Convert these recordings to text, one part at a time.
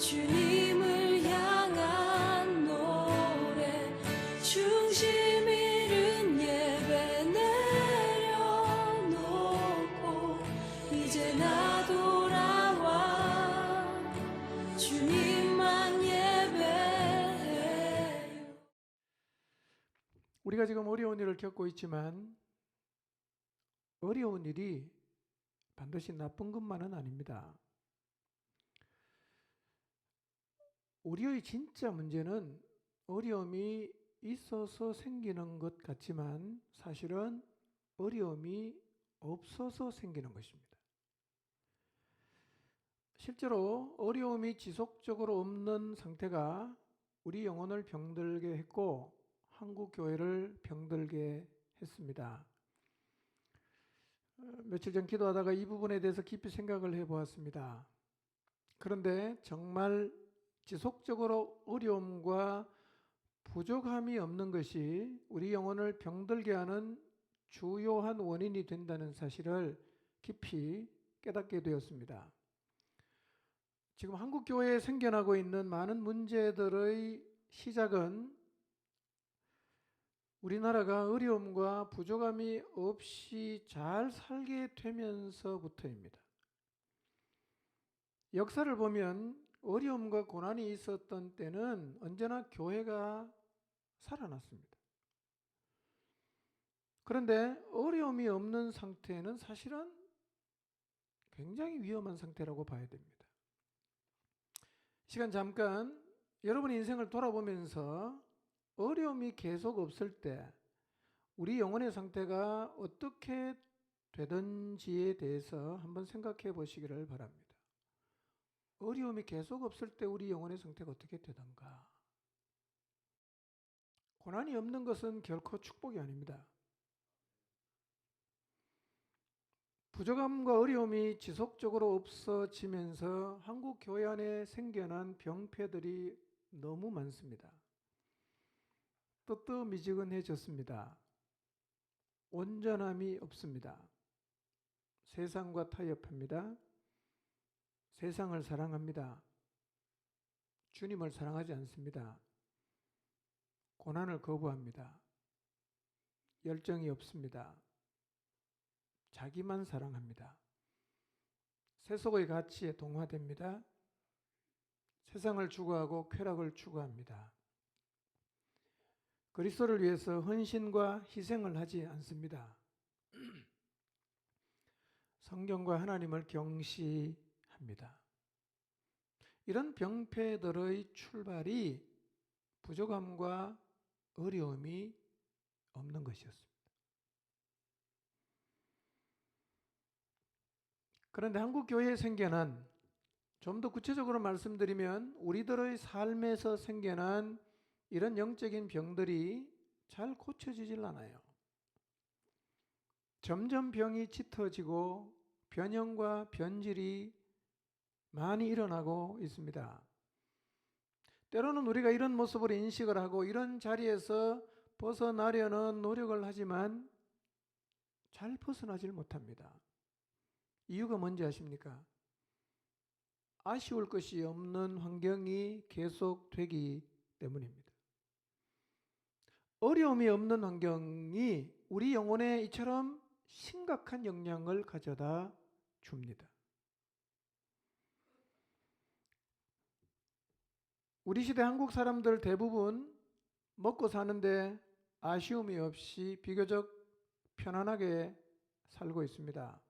주님을 향한 노래 중심 잃은 예배 내려놓고 이제 나 돌아와 주님만 예배해요. 우리가 지금 어려운 일을 겪고 있지만 어려운 일이 반드시 나쁜 것만은 아닙니다. 우리의 진짜 문제는 어려움이 있어서 생기는 것 같지만 사실은 어려움이 없어서 생기는 것입니다. 실제로 어려움이 지속적으로 없는 상태가 우리 영혼을 병들게 했고 한국 교회를 병들게 했습니다. 며칠 전 기도하다가 이 부분에 대해서 깊이 생각을 해보았습니다. 그런데 정말 지속적으로 어려움과 부족함이 없는 것이 우리 영혼을 병들게 하는 주요한 원인이 된다는 사실을 깊이 깨닫게 되었습니다. 지금 한국 교회에 생겨나고 있는 많은 문제들의 시작은 우리나라가 어려움과 부족함이 없이 잘 살게 되면서부터입니다. 역사를 보면 어려움과 고난이 있었던 때는 언제나 교회가 살아났습니다. 그런데 어려움이 없는 상태는 사실은 굉장히 위험한 상태라고 봐야 됩니다. 시간 잠깐 여러분 인생을 돌아보면서 어려움이 계속 없을 때 우리 영혼의 상태가 어떻게 되든지에 대해서 한번 생각해 보시기를 바랍니다. 어려움이 계속 없을 때 우리 영혼의 상태가 어떻게 되던가? 고난이 없는 것은 결코 축복이 아닙니다. 부족함과 어려움이 지속적으로 없어지면서 한국 교회 안에 생겨난 병폐들이 너무 많습니다. 뜨뜻미지근해졌습니다. 온전함이 없습니다. 세상과 타협합니다. 세상을 사랑합니다. 주님을 사랑하지 않습니다. 고난을 거부합니다. 열정이 없습니다. 자기만 사랑합니다. 세속의 가치에 동화됩니다. 세상을 추구하고 쾌락을 추구합니다. 그리스도를 위해서 헌신과 희생을 하지 않습니다. 성경과 하나님을 경시합니다. 이런 병폐들의 출발이 부족함과 어려움이 없는 것이었습니다. 그런데 한국 교회에 생겨난, 좀 더 구체적으로 말씀드리면 우리들의 삶에서 생겨난 이런 영적인 병들이 잘 고쳐지질 않아요. 점점 병이 짙어지고 변형과 변질이 많이 일어나고 있습니다. 때로는 우리가 이런 모습으로 인식을 하고 이런 자리에서 벗어나려는 노력을 하지만 잘 벗어나질 못합니다. 이유가 뭔지 아십니까? 아쉬울 것이 없는 환경이 계속되기 때문입니다. 어려움이 없는 환경이 우리 영혼에 이처럼 심각한 영향을 가져다 줍니다. 우리 시대 한국 사람들 대부분 먹고 사는데 아쉬움이 없이 비교적 편안하게 살고 있습니다.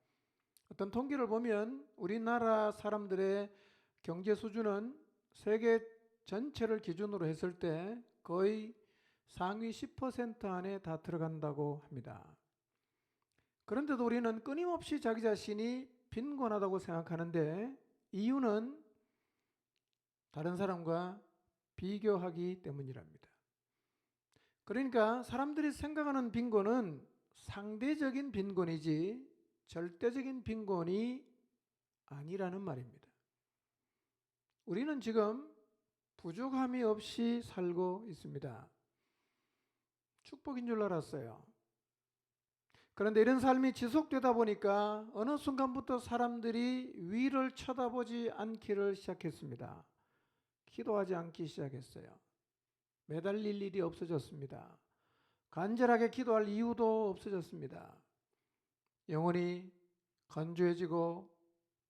어떤 통계를 보면 우리나라 사람들의 경제 수준은 세계 전체를 기준으로 했을 때 거의 상위 10% 안에 다 들어간다고 합니다. 그런데도 우리는 끊임없이 자기 자신이 빈곤하다고 생각하는데 이유는 다른 사람과 비교하기 때문이랍니다. 그러니까 사람들이 생각하는 빈곤은 상대적인 빈곤이지 절대적인 빈곤이 아니라는 말입니다. 우리는 지금 부족함이 없이 살고 있습니다. 축복인 줄 알았어요. 그런데 이런 삶이 지속되다 보니까 어느 순간부터 사람들이 위를 쳐다보지 않기를 시작했습니다. 기도하지 않기 시작했어요. 매달릴 일이 없어졌습니다. 간절하게 기도할 이유도 없어졌습니다. 영혼이 건조해지고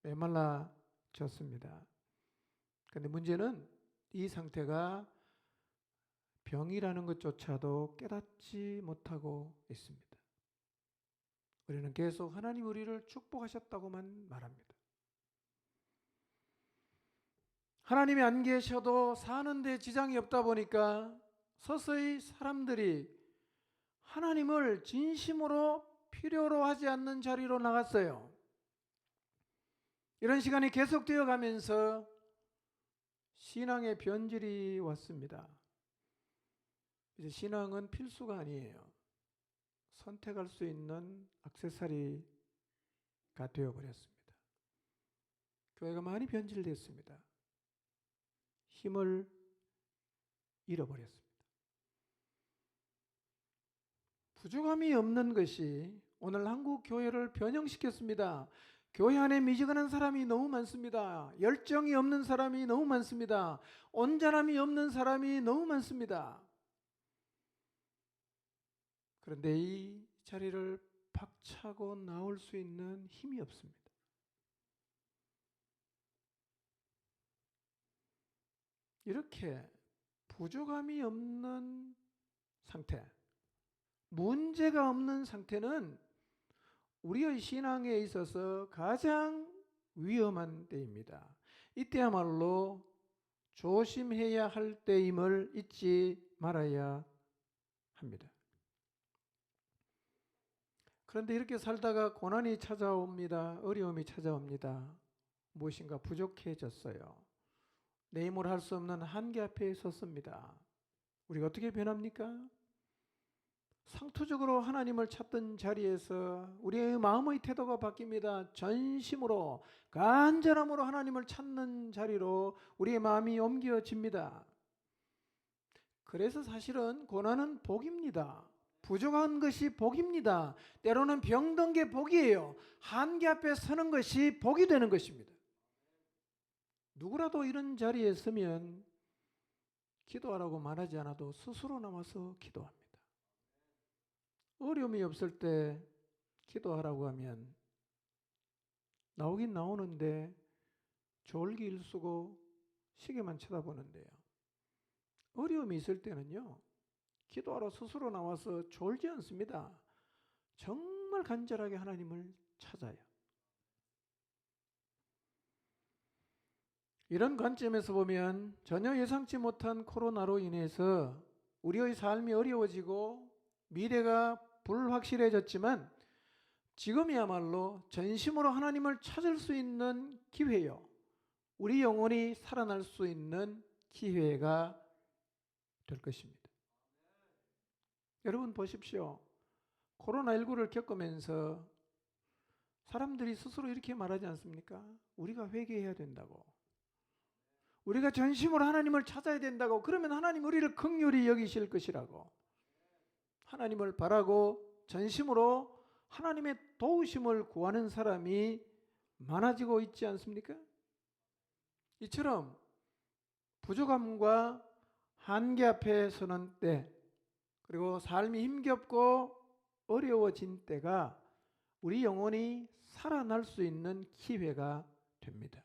메말라졌습니다. 그런데 문제는 이 상태가 병이라는 것조차도 깨닫지 못하고 있습니다. 우리는 계속 하나님 우리를 축복하셨다고만 말합니다. 하나님이 안 계셔도 사는데 지장이 없다 보니까 서서히 사람들이 하나님을 진심으로 필요로 하지 않는 자리로 나갔어요. 이런 시간이 계속되어 가면서 신앙의 변질이 왔습니다. 이제 신앙은 필수가 아니에요. 선택할 수 있는 액세서리가 되어버렸습니다. 교회가 많이 변질됐습니다. 힘을 잃어버렸습니다. 부족함이 없는 것이 오늘 한국 교회를 변형시켰습니다. 교회 안에 미지근한 사람이 너무 많습니다. 열정이 없는 사람이 너무 많습니다. 온전함이 없는 사람이 너무 많습니다. 그런데 이 자리를 박차고 나올 수 있는 힘이 없습니다. 이렇게 부족함이 없는 상태, 문제가 없는 상태는 우리의 신앙에 있어서 가장 위험한 때입니다. 이때야말로 조심해야 할 때임을 잊지 말아야 합니다. 그런데 이렇게 살다가 고난이 찾아옵니다. 어려움이 찾아옵니다. 무엇인가 부족해졌어요. 내 힘으로 할 수 없는 한계 앞에 섰습니다. 우리가 어떻게 변합니까? 상투적으로 하나님을 찾던 자리에서 우리의 마음의 태도가 바뀝니다. 전심으로 간절함으로 하나님을 찾는 자리로 우리의 마음이 옮겨집니다. 그래서 사실은 고난은 복입니다. 부족한 것이 복입니다. 때로는 병든 게 복이에요. 한계 앞에 서는 것이 복이 되는 것입니다. 누구라도 이런 자리에 서면 기도하라고 말하지 않아도 스스로 나와서 기도합니다. 어려움이 없을 때 기도하라고 하면 나오긴 나오는데 졸기 일수고 시계만 쳐다보는데요. 어려움이 있을 때는요, 기도하러 스스로 나와서 졸지 않습니다. 정말 간절하게 하나님을 찾아요. 이런 관점에서 보면 전혀 예상치 못한 코로나로 인해서 우리의 삶이 어려워지고 미래가 불확실해졌지만 지금이야말로 전심으로 하나님을 찾을 수 있는 기회요. 우리 영혼이 살아날 수 있는 기회가 될 것입니다. 여러분 보십시오. 코로나19를 겪으면서 사람들이 스스로 이렇게 말하지 않습니까? 우리가 회개해야 된다고. 우리가 전심으로 하나님을 찾아야 된다고. 그러면 하나님 우리를 긍휼히 여기실 것이라고. 하나님을 바라고 전심으로 하나님의 도우심을 구하는 사람이 많아지고 있지 않습니까? 이처럼 부족함과 한계 앞에 서는 때, 그리고 삶이 힘겹고 어려워진 때가 우리 영혼이 살아날 수 있는 기회가 됩니다.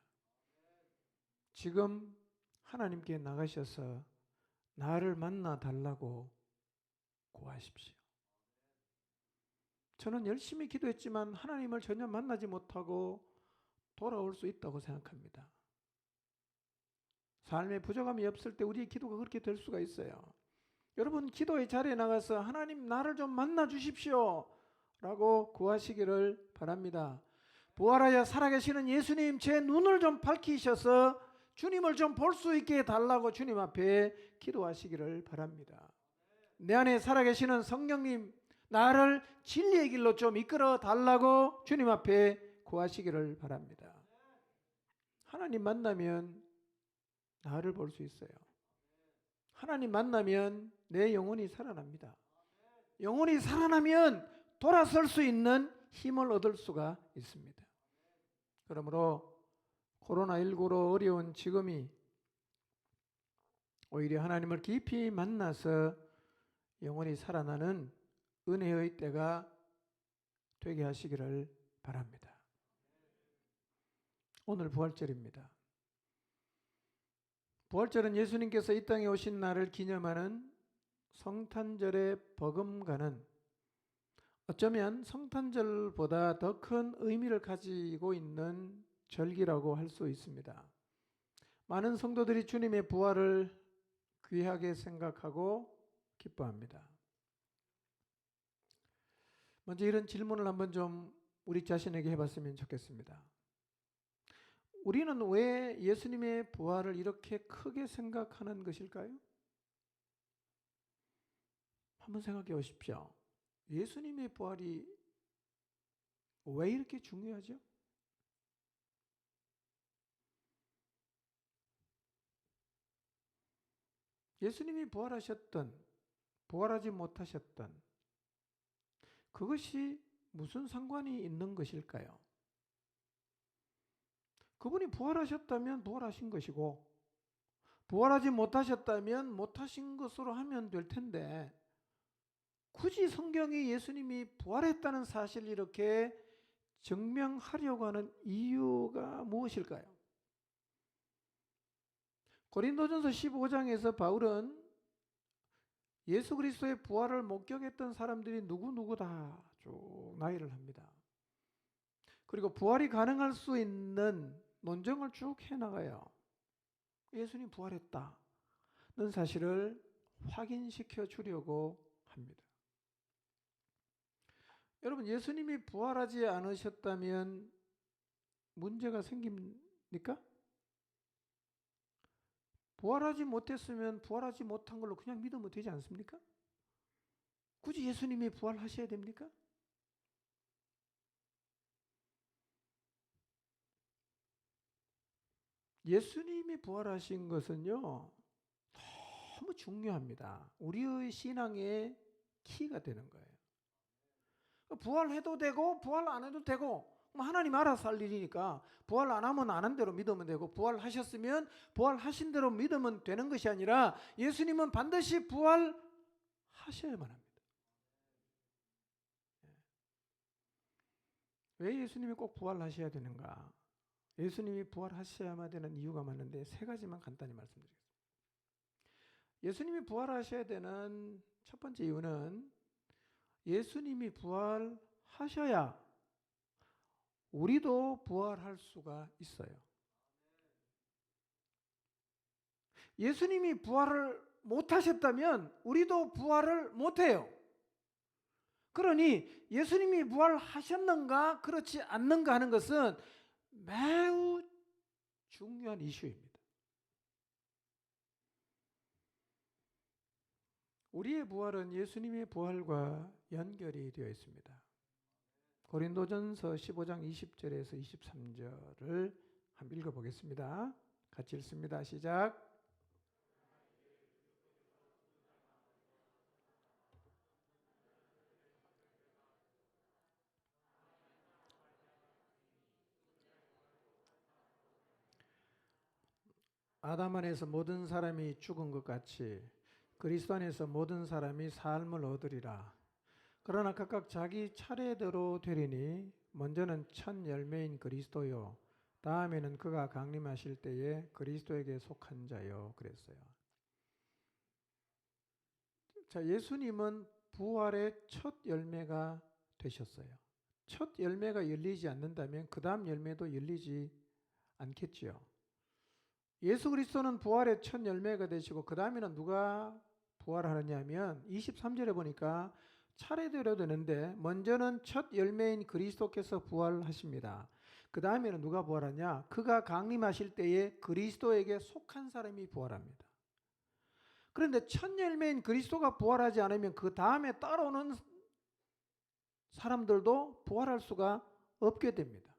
지금 하나님께 나가셔서 나를 만나 달라고 구하십시오. 저는 열심히 기도했지만 하나님을 전혀 만나지 못하고 돌아올 수 있다고 생각합니다. 삶에 부족함이 없을 때 우리의 기도가 그렇게 될 수가 있어요. 여러분 기도의 자리에 나가서 하나님 나를 좀 만나 주십시오 라고 구하시기를 바랍니다. 부활하여 살아계시는 예수님, 제 눈을 좀 밝히셔서 주님을 좀 볼 수 있게 해달라고 주님 앞에 기도하시기를 바랍니다. 내 안에 살아계시는 성령님, 나를 진리의 길로 좀 이끌어 달라고 주님 앞에 구하시기를 바랍니다. 하나님 만나면 나를 볼 수 있어요. 하나님 만나면 내 영혼이 살아납니다. 영혼이 살아나면 돌아설 수 있는 힘을 얻을 수가 있습니다. 그러므로 코로나19로 어려운 지금이 오히려 하나님을 깊이 만나서 영원히 살아나는 은혜의 때가 되게 하시기를 바랍니다. 오늘 부활절입니다. 부활절은 예수님께서 이 땅에 오신 날을 기념하는 성탄절에 버금가는, 어쩌면 성탄절보다 더 큰 의미를 가지고 있는 절기라고 할 수 있습니다. 많은 성도들이 주님의 부활을 귀하게 생각하고 기뻐합니다. 먼저 이런 질문을 한번 좀 우리 자신에게 해봤으면 좋겠습니다. 우리는 왜 예수님의 부활을 이렇게 크게 생각하는 것일까요? 한번 생각해 보십시오. 예수님의 부활이 왜 이렇게 중요하죠? 예수님이 부활하셨던, 부활하지 못하셨던, 그것이 무슨 상관이 있는 것일까요? 그분이 부활하셨다면 부활하신 것이고, 부활하지 못하셨다면 못하신 것으로 하면 될 텐데, 굳이 성경이 예수님이 부활했다는 사실을 이렇게 증명하려고 하는 이유가 무엇일까요? 고린도전서 15장에서 바울은 예수 그리스도의 부활을 목격했던 사람들이 누구누구 다 쭉 나열을 합니다. 그리고 부활이 가능할 수 있는 논증을 쭉 해나가요. 예수님 부활했다는 사실을 확인시켜 주려고 합니다. 여러분, 예수님이 부활하지 않으셨다면 문제가 생깁니까? 부활하지 못했으면 부활하지 못한 걸로 그냥 믿으면 되지 않습니까? 굳이 예수님이 부활하셔야 됩니까? 예수님이 부활하신 것은요, 너무 중요합니다. 우리의 신앙의 키가 되는 거예요. 부활해도 되고 부활 안 해도 되고, 하나님 알아서 할 일이니까 부활 안 하면 안 한 대로 믿으면 되고, 부활하셨으면 부활하신 대로 믿으면 되는 것이 아니라 예수님은 반드시 부활하셔야만 합니다. 왜 예수님이 꼭 부활하셔야 되는가? 예수님이 부활하셔야만 되는 이유가 많은데 세 가지만 간단히 말씀드리겠습니다. 예수님이 부활하셔야 되는 첫 번째 이유는 예수님이 부활하셔야 우리도 부활할 수가 있어요. 예수님이 부활을 못하셨다면 우리도 부활을 못해요. 그러니 예수님이 부활하셨는가 그렇지 않는가 하는 것은 매우 중요한 이슈입니다. 우리의 부활은 예수님의 부활과 연결이 되어 있습니다. 고린도전서 15장 20절에서 23절을 한번 읽어보겠습니다. 같이 읽습니다. 시작. 아담 안에서 모든 사람이 죽은 것 같이 그리스도 안에서 모든 사람이 삶을 얻으리라. 그러나 각각 자기 차례대로 되리니 먼저는 첫 열매인 그리스도요, 다음에는 그가 강림하실 때에 그리스도에게 속한 자요. 그랬어요. 자, 예수님은 부활의 첫 열매가 되셨어요. 첫 열매가 열리지 않는다면 그 다음 열매도 열리지 않겠지요. 예수 그리스도는 부활의 첫 열매가 되시고 그 다음에는 누가 부활하느냐 하면 23절에 보니까 차례대로 되는데 먼저는 첫 열매인 그리스도께서 부활하십니다. 그 다음에는 누가 부활하냐? 그가 강림하실 때에 그리스도에게 속한 사람이 부활합니다. 그런데 첫 열매인 그리스도가 부활하지 않으면 그 다음에 따라오는 사람들도 부활할 수가 없게 됩니다.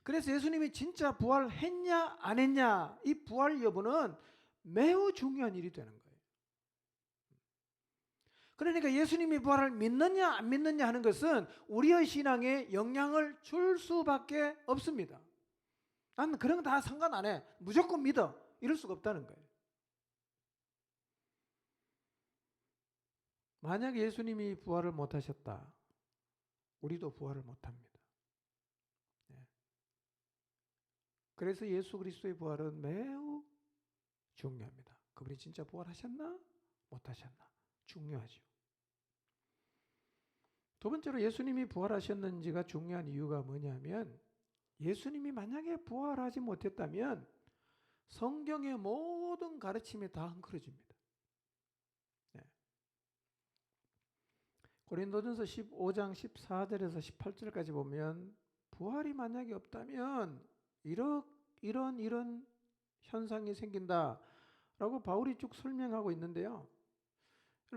그래서 예수님이 진짜 부활했냐 안 했냐, 이 부활 여부는 매우 중요한 일이 되는 거예요. 그러니까 예수님이 부활을 믿느냐 안 믿느냐 하는 것은 우리의 신앙에 영향을 줄 수밖에 없습니다. 나는 그런 거 다 상관 안 해, 무조건 믿어, 이럴 수가 없다는 거예요. 만약에 예수님이 부활을 못하셨다. 우리도 부활을 못합니다. 예. 그래서 예수 그리스도의 부활은 매우 중요합니다. 그분이 진짜 부활하셨나? 못하셨나? 중요하죠. 두 번째로 예수님이 부활하셨는지가 중요한 이유가 뭐냐면 예수님이 만약에 부활하지 못했다면 성경의 모든 가르침이 다 헝클어집니다. 네. 고린도전서 15장 14절에서 18절까지 보면 부활이 만약에 없다면 이런 현상이 생긴다라고 바울이 쭉 설명하고 있는데요.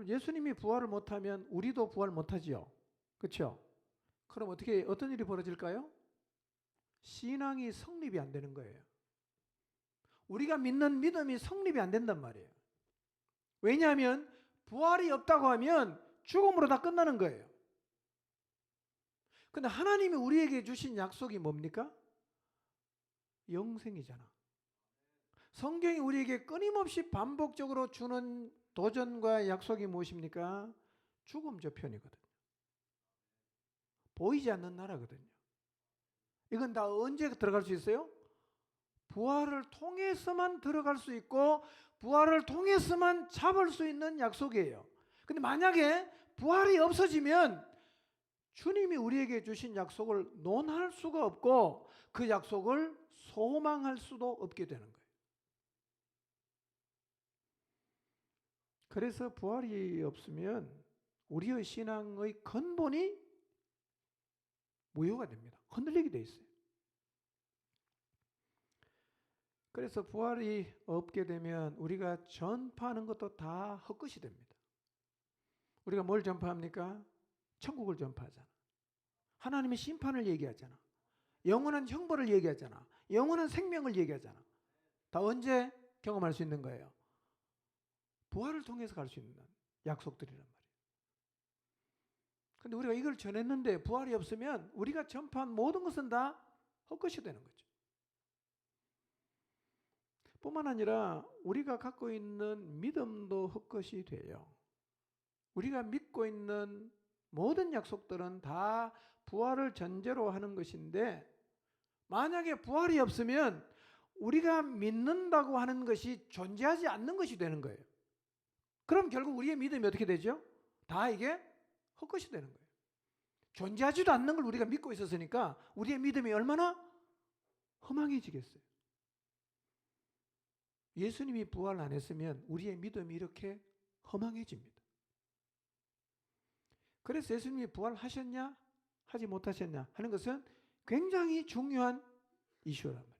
예수님이 부활을 못하면 우리도 부활 못하지요. 그렇죠? 그럼 어떤 일이 벌어질까요? 신앙이 성립이 안 되는 거예요. 우리가 믿는 믿음이 성립이 안 된단 말이에요. 왜냐하면 부활이 없다고 하면 죽음으로 다 끝나는 거예요. 근데 하나님이 우리에게 주신 약속이 뭡니까? 영생이잖아. 성경이 우리에게 끊임없이 반복적으로 주는 도전과 약속이 무엇입니까? 죽음 저편이거든요. 보이지 않는 나라거든요. 이건 다 언제 들어갈 수 있어요? 부활을 통해서만 들어갈 수 있고 부활을 통해서만 잡을 수 있는 약속이에요. 근데 만약에 부활이 없어지면 주님이 우리에게 주신 약속을 논할 수가 없고 그 약속을 소망할 수도 없게 되는 거예요. 그래서 부활이 없으면 우리의 신앙의 근본이 무효가 됩니다. 흔들리게 돼 있어요. 그래서 부활이 없게 되면 우리가 전파하는 것도 다 헛것이 됩니다. 우리가 뭘 전파합니까? 천국을 전파하잖아. 하나님의 심판을 얘기하잖아. 영원한 형벌을 얘기하잖아. 영원한 생명을 얘기하잖아. 다 언제 경험할 수 있는 거예요? 부활을 통해서 갈 수 있는 약속들이란 말이에요. 근데 우리가 이걸 전했는데 부활이 없으면 우리가 전파한 모든 것은 다 헛것이 되는 거죠. 뿐만 아니라 우리가 갖고 있는 믿음도 헛것이 돼요. 우리가 믿고 있는 모든 약속들은 다 부활을 전제로 하는 것인데 만약에 부활이 없으면 우리가 믿는다고 하는 것이 존재하지 않는 것이 되는 거예요. 그럼 결국 우리의 믿음이 어떻게 되죠? 다 이게 헛것이 되는 거예요. 존재하지도 않는 걸 우리가 믿고 있었으니까 우리의 믿음이 얼마나 허망해지겠어요. 예수님이 부활 안 했으면 우리의 믿음이 이렇게 허망해집니다. 그래서 예수님이 부활하셨냐 하지 못하셨냐 하는 것은 굉장히 중요한 이슈란 말이에요.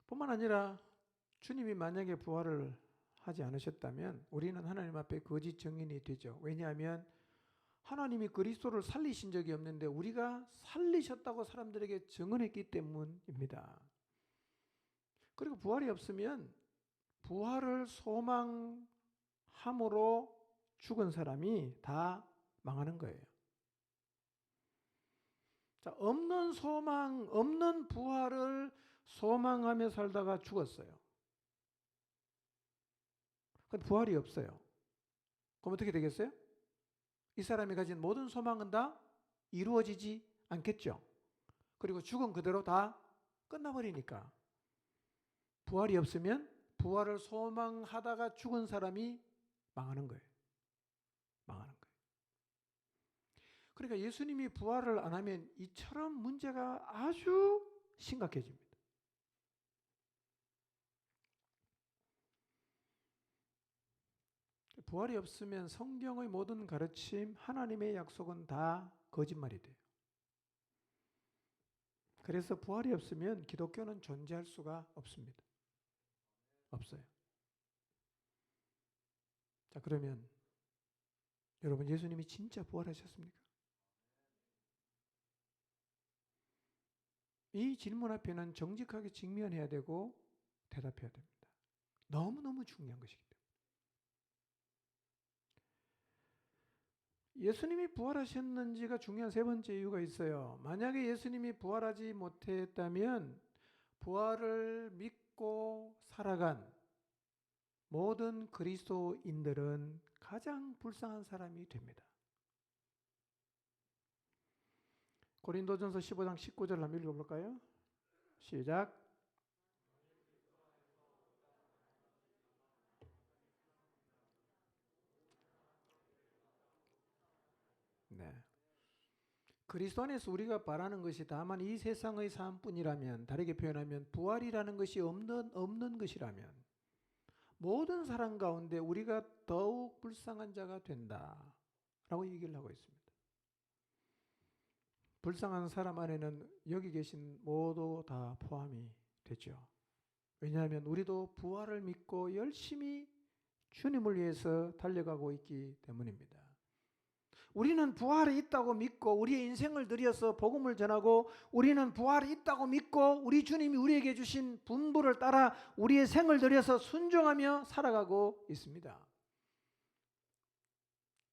뿐만 아니라 주님이 만약에 부활을 하지 않으셨다면 우리는 하나님 앞에 거짓 증인이 되죠. 왜냐하면 하나님이 그리스도를 살리신 적이 없는데 우리가 살리셨다고 사람들에게 증언했기 때문입니다. 그리고 부활이 없으면 부활을 소망함으로 죽은 사람이 다 망하는 거예요. 자, 없는 소망, 없는 부활을 소망하며 살다가 죽었어요. 근데 부활이 없어요. 그럼 어떻게 되겠어요? 이 사람이 가진 모든 소망은 다 이루어지지 않겠죠. 그리고 죽은 그대로 다 끝나버리니까. 부활이 없으면 부활을 소망하다가 죽은 사람이 망하는 거예요. 망하는 거예요. 그러니까 예수님이 부활을 안 하면 이처럼 문제가 아주 심각해집니다. 부활이 없으면 성경의 모든 가르침, 하나님의 약속은 다 거짓말이 돼요. 그래서 부활이 없으면 기독교는 존재할 수가 없습니다. 없어요. 자, 그러면 여러분 예수님이 진짜 부활하셨습니까? 이 질문 앞에는 정직하게 직면해야 되고 대답해야 됩니다. 너무너무 중요한 것이기 때문에. 예수님이 부활하셨는지가 중요한 세 번째 이유가 있어요. 만약에 예수님이 부활하지 못했다면 부활을 믿고 살아간 모든 그리스도인들은 가장 불쌍한 사람이 됩니다. 고린도전서 15장 19절 한번 읽어볼까요? 시작. 네. 그리스도 안에서 우리가 바라는 것이 다만 이 세상의 삶뿐이라면, 다르게 표현하면 부활이라는 것이 없는 것이라면 모든 사람 가운데 우리가 더욱 불쌍한 자가 된다라고 얘기를 하고 있습니다. 불쌍한 사람 안에는 여기 계신 모두 다 포함이 되죠. 왜냐하면 우리도 부활을 믿고 열심히 주님을 위해서 달려가고 있기 때문입니다. 우리는 부활이 있다고 믿고 우리의 인생을 들여서 복음을 전하고, 우리는 부활이 있다고 믿고 우리 주님이 우리에게 주신 분부를 따라 우리의 생을 들여서 순종하며 살아가고 있습니다.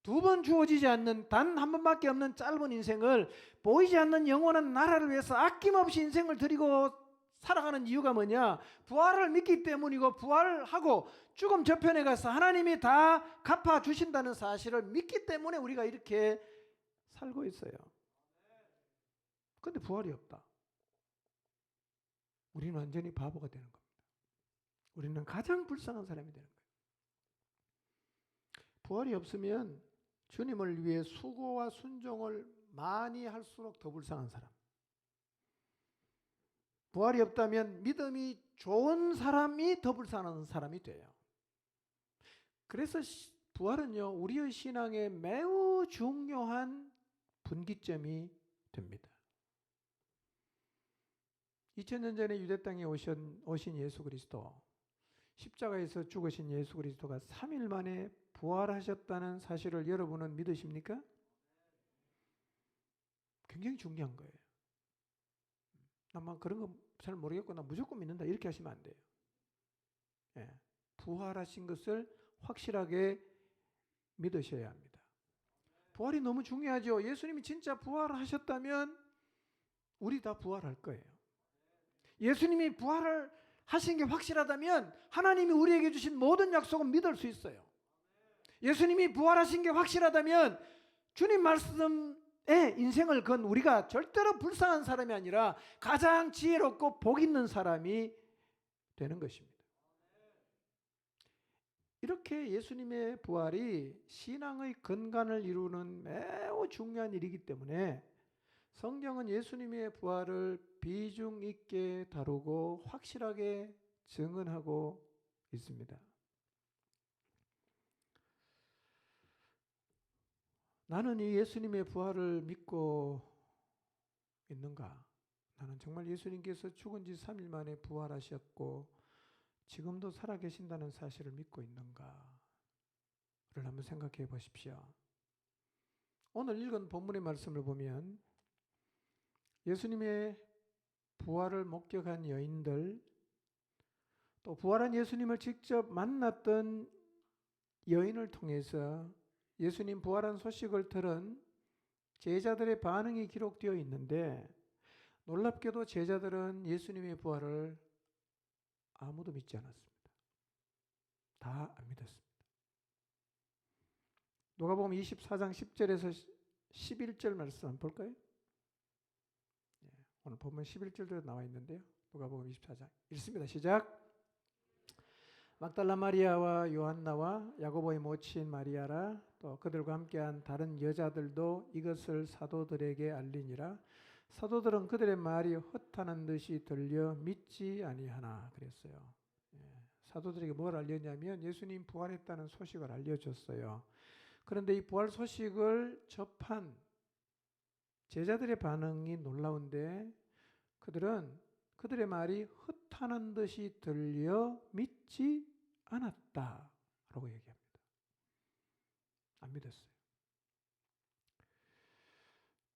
두 번 주어지지 않는, 단 한 번밖에 없는 짧은 인생을 보이지 않는 영원한 나라를 위해서 아낌없이 인생을 드리고 살아가는 이유가 뭐냐? 부활을 믿기 때문이고, 부활하고 죽음 저편에 가서 하나님이 다 갚아주신다는 사실을 믿기 때문에 우리가 이렇게 살고 있어요. 그런데 부활이 없다. 우리는 완전히 바보가 되는 겁니다. 우리는 가장 불쌍한 사람이 되는 거예요. 부활이 없으면 주님을 위해 수고와 순종을 많이 할수록 더 불쌍한 사람. 부활이 없다면 믿음이 좋은 사람이 더 불쌍한 사람이 돼요. 그래서 부활은요, 우리의 신앙에 매우 중요한 분기점이 됩니다. 2000년 전에 유대 땅에 오신 예수 그리스도, 십자가에서 죽으신 예수 그리스도가 3일 만에 부활하셨다는 사실을 여러분은 믿으십니까? 굉장히 중요한 거예요. 아마 그런 거 잘 모르겠고 나 무조건 믿는다 이렇게 하시면 안 돼요. 예, 부활하신 것을 확실하게 믿으셔야 합니다. 부활이 너무 중요하죠. 예수님이 진짜 부활하셨다면 우리 다 부활할 거예요. 예수님이 부활을 하신 게 확실하다면 하나님이 우리에게 주신 모든 약속은 믿을 수 있어요. 예수님이 부활하신 게 확실하다면 주님 말씀에 인생을 건 우리가 절대로 불쌍한 사람이 아니라 가장 지혜롭고 복 있는 사람이 되는 것입니다. 이렇게 예수님의 부활이 신앙의 근간을 이루는 매우 중요한 일이기 때문에 성경은 예수님의 부활을 비중 있게 다루고 확실하게 증언하고 있습니다. 나는 이 예수님의 부활을 믿고 있는가? 나는 정말 예수님께서 죽은 지 3일 만에 부활하셨고 지금도 살아계신다는 사실을 믿고 있는가를 한번 생각해 보십시오. 오늘 읽은 본문의 말씀을 보면 예수님의 부활을 목격한 여인들, 또 부활한 예수님을 직접 만났던 여인을 통해서 예수님 부활한 소식을 들은 제자들의 반응이 기록되어 있는데, 놀랍게도 제자들은 예수님의 부활을 아무도 믿지 않았습니다. 다 안 믿었습니다. 누가복음 24장 10절에서 11절 말씀 한번 볼까요? 오늘 보면 11절도 나와 있는데요. 누가복음 24장 읽습니다. 시작. 막달라 마리아와 요한나와 야고보의 모친 마리아라, 또 그들과 함께한 다른 여자들도 이것을 사도들에게 알리니라. 사도들은 그들의 말이 헛하는 듯이 들려 믿지 아니하나 그랬어요. 사도들에게 뭘 알렸냐면 예수님 부활했다는 소식을 알려줬어요. 그런데 이 부활 소식을 접한 제자들의 반응이 놀라운데, 그들의 말이 헛하는 듯이 들려 믿지 않았다라고 얘기합니다. 안 믿었어요.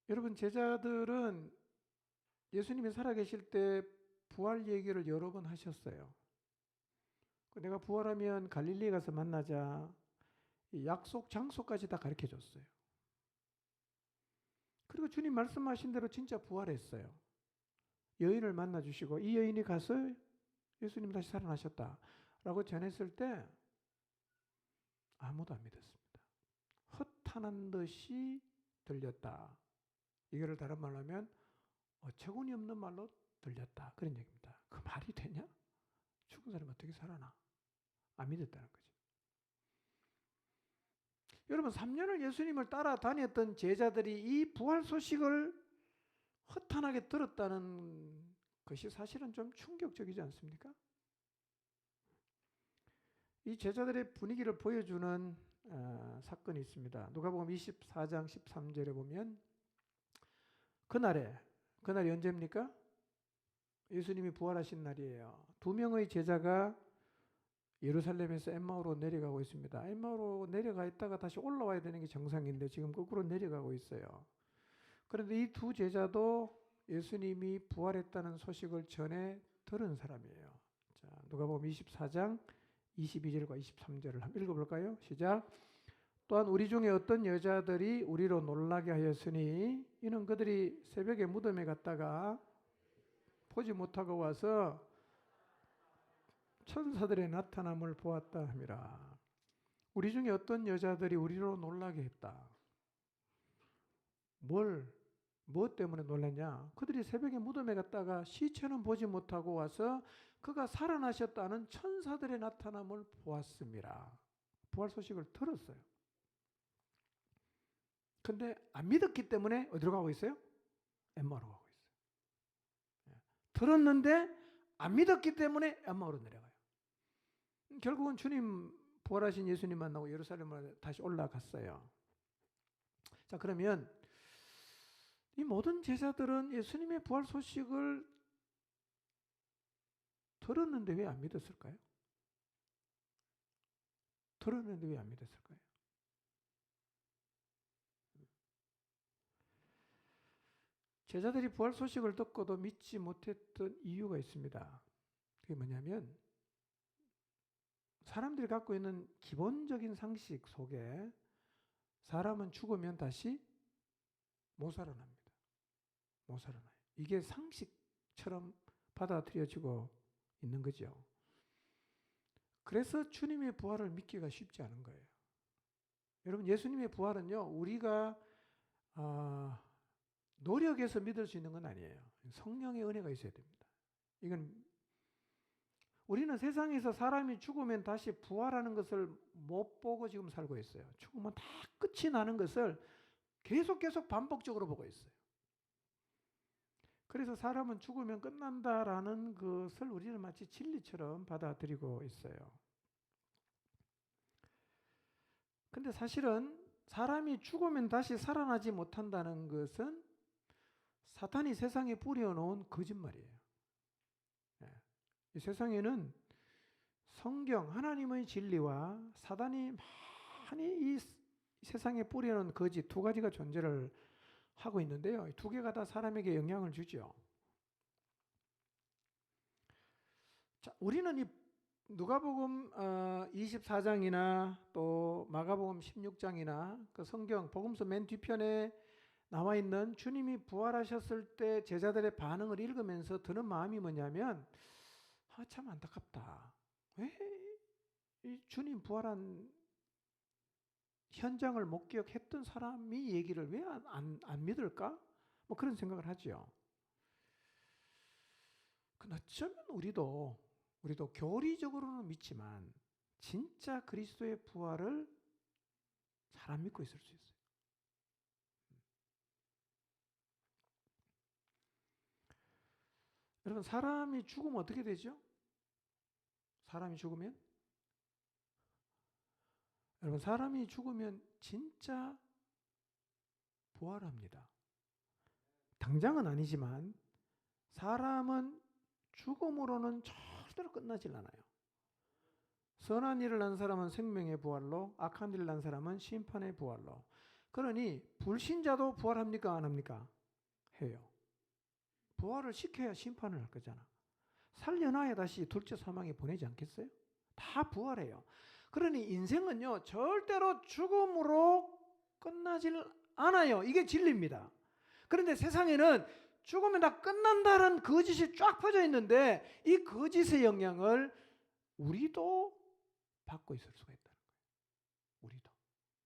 여러분, 제자들은 예수님이 살아계실 때 부활 얘기를 여러 번 하셨어요. 내가 부활하면 갈릴리에 가서 만나자, 약속 장소까지 다 가르쳐 줬어요. 그리고 주님 말씀하신 대로 진짜 부활했어요. 여인을 만나 주시고 이 여인이 가서 예수님 다시 살아나셨다라고 전했을 때 아무도 안 믿었습니다. 허탄한 듯이 들렸다. 이거를 다른 말로 하면 어처구니 없는 말로 들렸다. 그런 얘기입니다. 그 말이 되냐? 죽은 사람이 어떻게 살아나? 안 믿었다는 거죠. 여러분 3년을 예수님을 따라다녔던 제자들이 이 부활 소식을 허탄하게 들었다는 것이 사실은 좀 충격적이지 않습니까? 이 제자들의 분위기를 보여주는 사건이 있습니다. 누가복음 24장 13절에 보면 그날이 언제입니까? 예수님이 부활하신 날이에요. 2명의 제자가 예루살렘에서 엠마오로 내려가고 있습니다. 엠마오로 내려가 있다가 다시 올라와야 되는 게 정상인데 지금 거꾸로 내려가고 있어요. 그런데 이 두 제자도 예수님이 부활했다는 소식을 전해 들은 사람이에요. 자, 누가복음 24장 22절과 23절을 한번 읽어볼까요? 시작. 또한 우리 중에 어떤 여자들이 우리로 놀라게 하였으니 이는 그들이 새벽에 무덤에 갔다가 보지 못하고 와서 천사들의 나타남을 보았다 함이라. 우리 중에 어떤 여자들이 우리로 놀라게 했다. 무엇 때문에 놀랐냐? 그들이 새벽에 무덤에 갔다가 시체는 보지 못하고 와서 그가 살아나셨다는 천사들의 나타남을 보았습니다. 부활 소식을 들었어요. 근데 안 믿었기 때문에 어디로 가고 있어요? 엠마오로 가고 있어요. 들었는데 안 믿었기 때문에 엠마오로 내려가요. 결국은 주님 부활하신 예수님 만나고 예루살렘으로 다시 올라갔어요. 자, 그러면 이 모든 제자들은 예수님의 부활 소식을 들었는데 왜 안 믿었을까요? 들었는데 왜 안 믿었을까요? 제자들이 부활 소식을 듣고도 믿지 못했던 이유가 있습니다. 그게 뭐냐면 사람들이 갖고 있는 기본적인 상식 속에 사람은 죽으면 다시 못 살아납니다. 못 살아나요. 이게 상식처럼 받아들여지고 있는 거죠. 그래서 주님의 부활을 믿기가 쉽지 않은 거예요. 여러분 예수님의 부활은요 우리가 노력해서 믿을 수 있는 건 아니에요. 성령의 은혜가 있어야 됩니다. 이건 우리는 세상에서 사람이 죽으면 다시 부활하는 것을 못 보고 지금 살고 있어요. 죽으면 다 끝이 나는 것을 계속 반복적으로 보고 있어요. 그래서 사람은 죽으면 끝난다라는 것을 우리는 마치 진리처럼 받아들이고 있어요. 근데 사실은 사람이 죽으면 다시 살아나지 못한다는 것은 사탄이 세상에 뿌려놓은 거짓말이에요. 이 세상에는 성경, 하나님의 진리와 사단이 많이 이 세상에 뿌려놓은 거짓 두 가지가 존재를 하고 있는데요. 이 두 개가 다 사람에게 영향을 주죠. 자, 우리는 이 누가복음 24장이나 또 마가복음 16장이나 그 성경 복음서 맨 뒤편에 나와 있는 주님이 부활하셨을 때 제자들의 반응을 읽으면서 드는 마음이 뭐냐면 참 안타깝다. 왜 이 주님 부활한 현장을 목격했던 사람이 얘기를 왜 안 믿을까? 뭐 그런 생각을 하죠. 근데 어쩌면 우리도 교리적으로는 믿지만 진짜 그리스도의 부활을 잘 안 믿고 있을 수 있어요. 여러분 사람이 죽으면 어떻게 되죠? 사람이 죽으면 진짜 부활합니다. 당장은 아니지만 사람은 죽음으로는 절대로 끝나질 않아요. 선한 일을 한 사람은 생명의 부활로, 악한 일을 한 사람은 심판의 부활로. 그러니 불신자도 부활합니까? 안 합니까? 해요. 부활을 시켜야 심판을 할 거잖아. 살려놔야 다시 둘째 사망에 보내지 않겠어요? 다 부활해요. 그러니 인생은요 절대로 죽음으로 끝나질 않아요. 이게 진리입니다. 그런데 세상에는 죽으면 다 끝난다는 거짓이 쫙 퍼져 있는데 이 거짓의 영향을 우리도 받고 있을 수가 있다는 거예요. 우리도.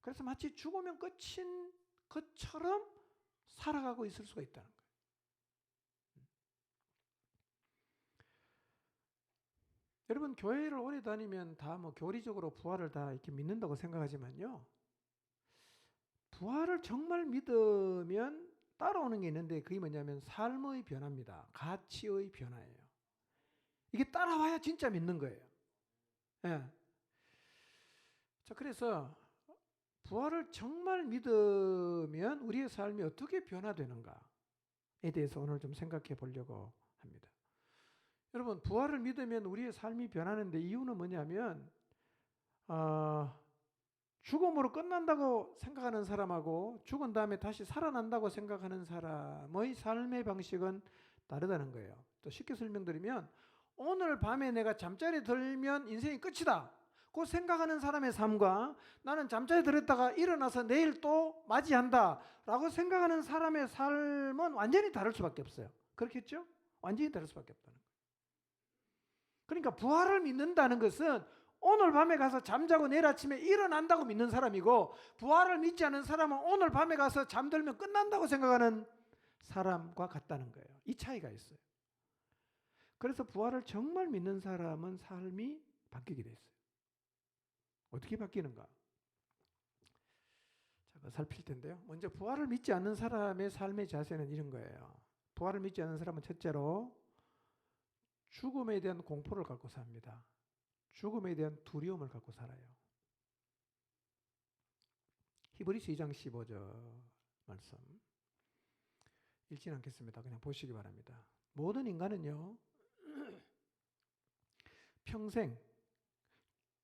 그래서 마치 죽으면 끝인 것처럼 살아가고 있을 수가 있다는 거예요. 여러분 교회를 오래 다니면 다 뭐 교리적으로 부활을 다 이렇게 믿는다고 생각하지만요. 부활을 정말 믿으면 따라오는 게 있는데 그게 뭐냐면 삶의 변화입니다. 가치의 변화예요. 이게 따라와야 진짜 믿는 거예요. 예. 자, 그래서 부활을 정말 믿으면 우리의 삶이 어떻게 변화되는가에 대해서 오늘 좀 생각해 보려고 합니다. 여러분 부활을 믿으면 우리의 삶이 변하는데 이유는 뭐냐면 죽음으로 끝난다고 생각하는 사람하고 죽은 다음에 다시 살아난다고 생각하는 사람의 삶의 방식은 다르다는 거예요. 또 쉽게 설명드리면 오늘 밤에 내가 잠자리에 들면 인생이 끝이다. 그 생각하는 사람의 삶과 나는 잠자리에 들었다가 일어나서 내일 또 맞이한다 라고 생각하는 사람의 삶은 완전히 다를 수밖에 없어요. 그렇겠죠? 완전히 다를 수밖에 없다는 거예요. 그러니까 부활을 믿는다는 것은 오늘 밤에 가서 잠자고 내일 아침에 일어난다고 믿는 사람이고 부활을 믿지 않는 사람은 오늘 밤에 가서 잠들면 끝난다고 생각하는 사람과 같다는 거예요. 이 차이가 있어요. 그래서 부활을 정말 믿는 사람은 삶이 바뀌게 돼 있어요. 어떻게 바뀌는가? 자, 살필 텐데요. 먼저 부활을 믿지 않는 사람의 삶의 자세는 이런 거예요. 부활을 믿지 않는 사람은 첫째로 죽음에 대한 공포를 갖고 삽니다. 죽음에 대한 두려움을 갖고 살아요. 히브리서 2장 15절 말씀 읽지는 않겠습니다. 그냥 보시기 바랍니다. 모든 인간은요 평생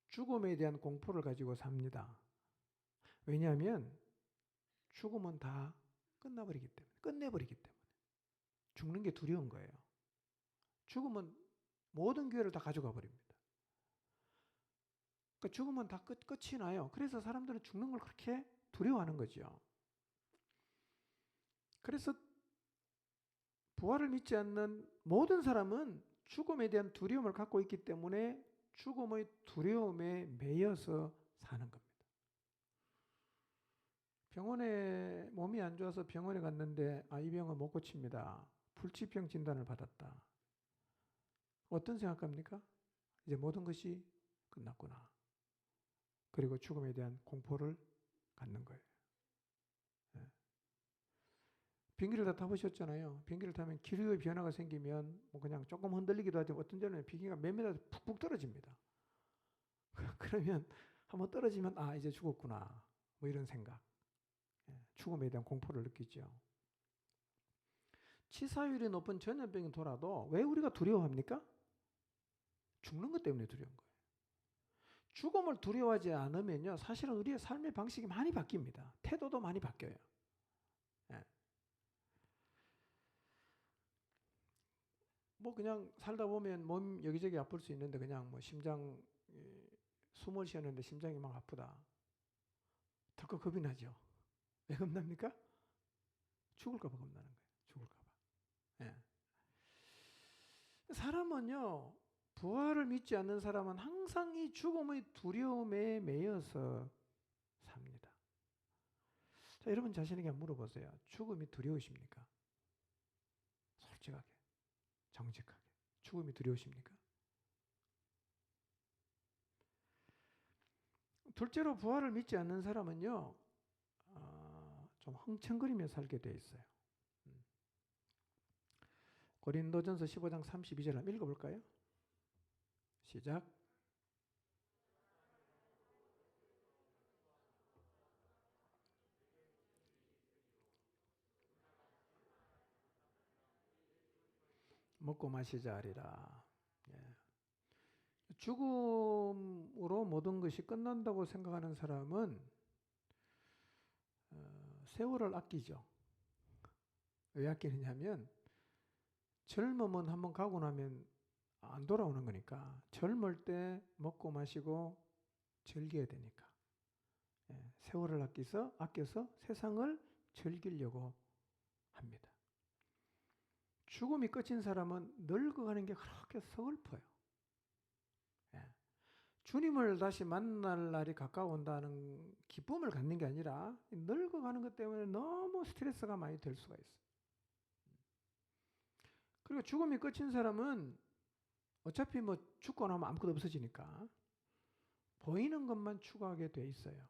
죽음에 대한 공포를 가지고 삽니다. 왜냐하면 죽음은 다 끝내버리기 때문에 죽는 게 두려운 거예요. 죽음은 모든 기회를 다 가져가 버립니다. 그러니까 죽으면 다 끝이 나요. 그래서 사람들은 죽는 걸 그렇게 두려워하는 거죠. 그래서 부활을 믿지 않는 모든 사람은 죽음에 대한 두려움을 갖고 있기 때문에 죽음의 두려움에 매여서 사는 겁니다. 병원에 몸이 안 좋아서 병원에 갔는데 이 병은 못 고칩니다. 불치병 진단을 받았다. 어떤 생각합니까? 이제 모든 것이 끝났구나. 그리고 죽음에 대한 공포를 갖는 거예요. 예. 비행기를 다 타보셨잖아요. 비행기를 타면 기류의 변화가 생기면 뭐 그냥 조금 흔들리기도 하지만 어떤 때는 비행기가 몇 미터 푹푹 떨어집니다. 그러면 한번 떨어지면 이제 죽었구나. 뭐 이런 생각. 예. 죽음에 대한 공포를 느끼죠. 치사율이 높은 전염병이 돌아도 왜 우리가 두려워합니까? 죽는 것 때문에 두려운 거예요. 죽음을 두려워하지 않으면요, 사실은 우리의 삶의 방식이 많이 바뀝니다. 태도도 많이 바뀌어요. 예. 뭐 그냥 살다 보면 몸 여기저기 아플 수 있는데 그냥 뭐 심장 숨을 쉬었는데 심장이 막 아프다. 덜컥 겁이 나죠. 왜 겁납니까? 죽을까 봐 겁나는 거예요. 죽을까 봐. 예. 사람은요, 부활을 믿지 않는 사람은 항상 이 죽음의 두려움에 매여서 삽니다. 자, 여러분 자신에게 물어보세요. 죽음이 두려우십니까? 솔직하게, 정직하게. 죽음이 두려우십니까? 둘째로 부활을 믿지 않는 사람은요, 좀 흥청거리며 살게 돼 있어요. 고린도전서 15장 32절 한번 읽어볼까요? 시작. 먹고 마시자 하리라. 예. 죽음으로 모든 것이 끝난다고 생각하는 사람은 세월을 아끼죠. 왜 아끼느냐면 젊음은 한번 가고 나면 안 돌아오는 거니까 젊을 때 먹고 마시고 즐겨야 되니까 세월을 아껴서 세상을 즐기려고 합니다. 죽음이 끝인 사람은 늙어가는 게 그렇게 서글퍼요. 예. 주님을 다시 만날 날이 가까운다는 기쁨을 갖는 게 아니라 늙어가는 것 때문에 너무 스트레스가 많이 될 수가 있어요. 그리고 죽음이 끝인 사람은 어차피 뭐 죽고 나면 아무것도 없어지니까 보이는 것만 추구하게 돼 있어요.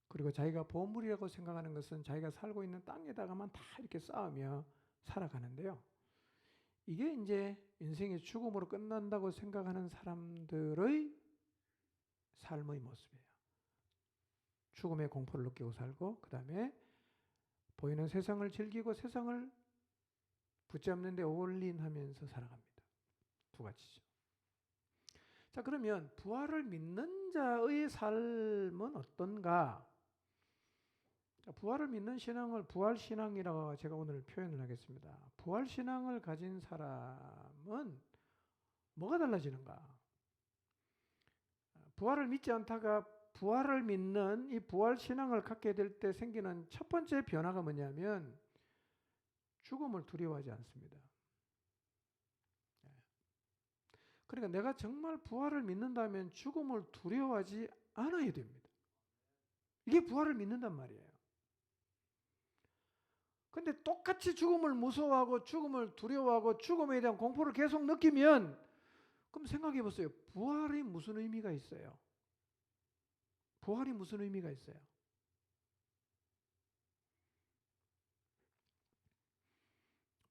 그리고 자기가 보물이라고 생각하는 것은 자기가 살고 있는 땅에다가만 다 이렇게 쌓으며 살아가는데요. 이게 이제 인생이 죽음으로 끝난다고 생각하는 사람들의 삶의 모습이에요. 죽음의 공포를 느끼고 살고, 그 다음에 보이는 세상을 즐기고 세상을 붙잡는 데 올인하면서 살아갑니다. 두 가지죠. 자, 그러면 부활을 믿는 자의 삶은 어떤가? 자, 부활을 믿는 신앙을 부활신앙이라고 제가 오늘 표현을 하겠습니다. 부활신앙을 가진 사람은 뭐가 달라지는가? 부활을 믿지 않다가 부활을 믿는 이 부활신앙을 갖게 될 때 생기는 첫 번째 변화가 뭐냐면 죽음을 두려워하지 않습니다. 그러니까 내가 정말 부활을 믿는다면 죽음을 두려워하지 않아야 됩니다. 이게 부활을 믿는단 말이에요. 근데 똑같이 죽음을 무서워하고 죽음을 두려워하고 죽음에 대한 공포를 계속 느끼면 그럼 생각해 보세요. 부활이 무슨 의미가 있어요? 부활이 무슨 의미가 있어요?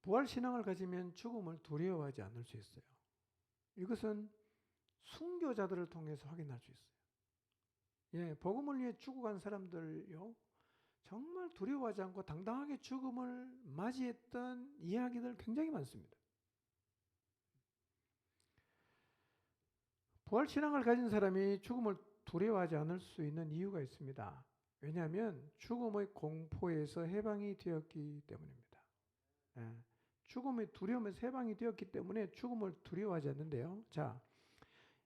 부활 신앙을 가지면 죽음을 두려워하지 않을 수 있어요. 이것은 순교자들을 통해서 확인할 수 있어요. 예, 복음을 위해 죽어간 사람들요, 정말 두려워하지 않고 당당하게 죽음을 맞이했던 이야기들 굉장히 많습니다. 부활 신앙을 가진 사람이 죽음을 두려워하지 않을 수 있는 이유가 있습니다. 왜냐하면 죽음의 공포에서 해방이 되었기 때문입니다. 예, 죽음의 두려움에서 해방이 되었기 때문에 죽음을 두려워하지 않는데요. 자,